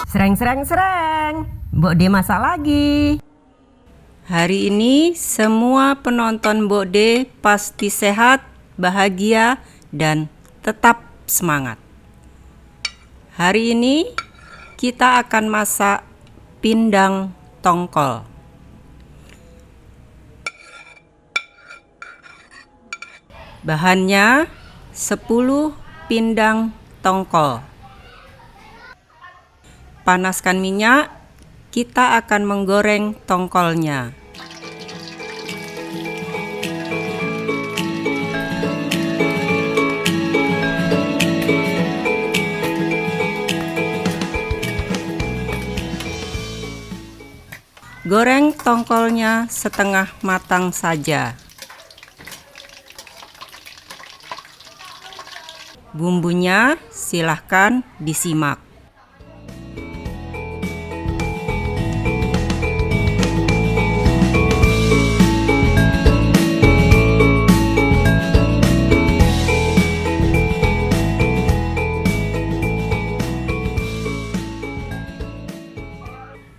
Sereng, sereng, sereng. Mbok De masak lagi. Hari ini semua penonton Mbok De pasti sehat, bahagia, dan tetap semangat. Hari ini kita akan masak pindang tongkol. Bahannya 10 pindang tongkol. Panaskan minyak, kita akan menggoreng tongkolnya. Goreng tongkolnya setengah matang saja. Bumbunya silahkan disimak.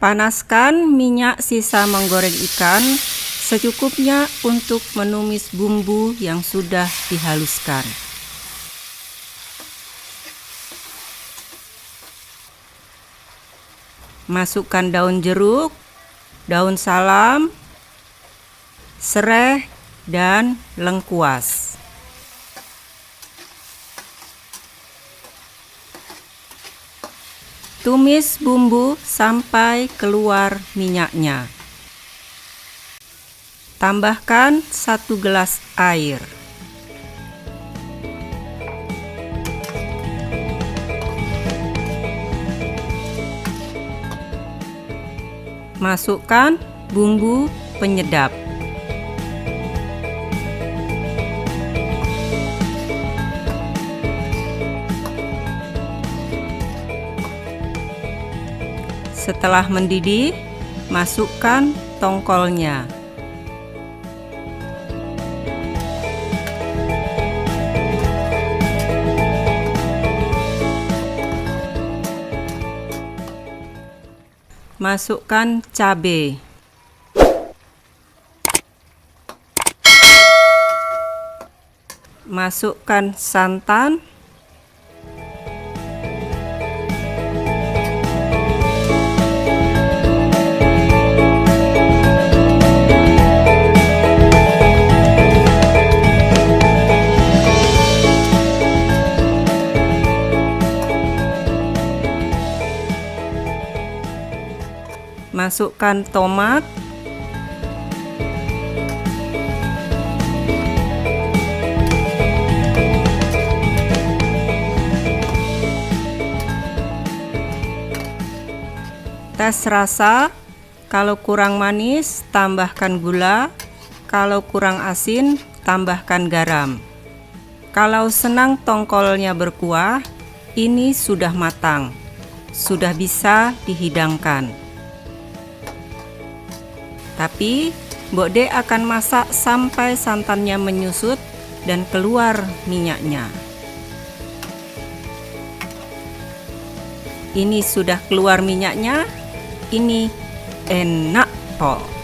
Panaskan minyak sisa menggoreng ikan secukupnya untuk menumis bumbu yang sudah dihaluskan. Masukkan daun jeruk, daun salam, sereh, dan lengkuas. Tumis bumbu sampai keluar minyaknya. Tambahkan 1 gelas air. Masukkan bumbu penyedap. Setelah mendidih, masukkan tongkolnya. Masukkan cabai. Masukkan santan. Masukkan tomat. Tes rasa, kalau kurang manis, tambahkan gula. Kalau kurang asin, tambahkan garam. Kalau senang tongkolnya berkuah, ini sudah matang. Sudah bisa dihidangkan. Tapi Mbok De akan masak sampai santannya menyusut dan keluar minyaknya. Ini sudah keluar minyaknya. Ini enak kok.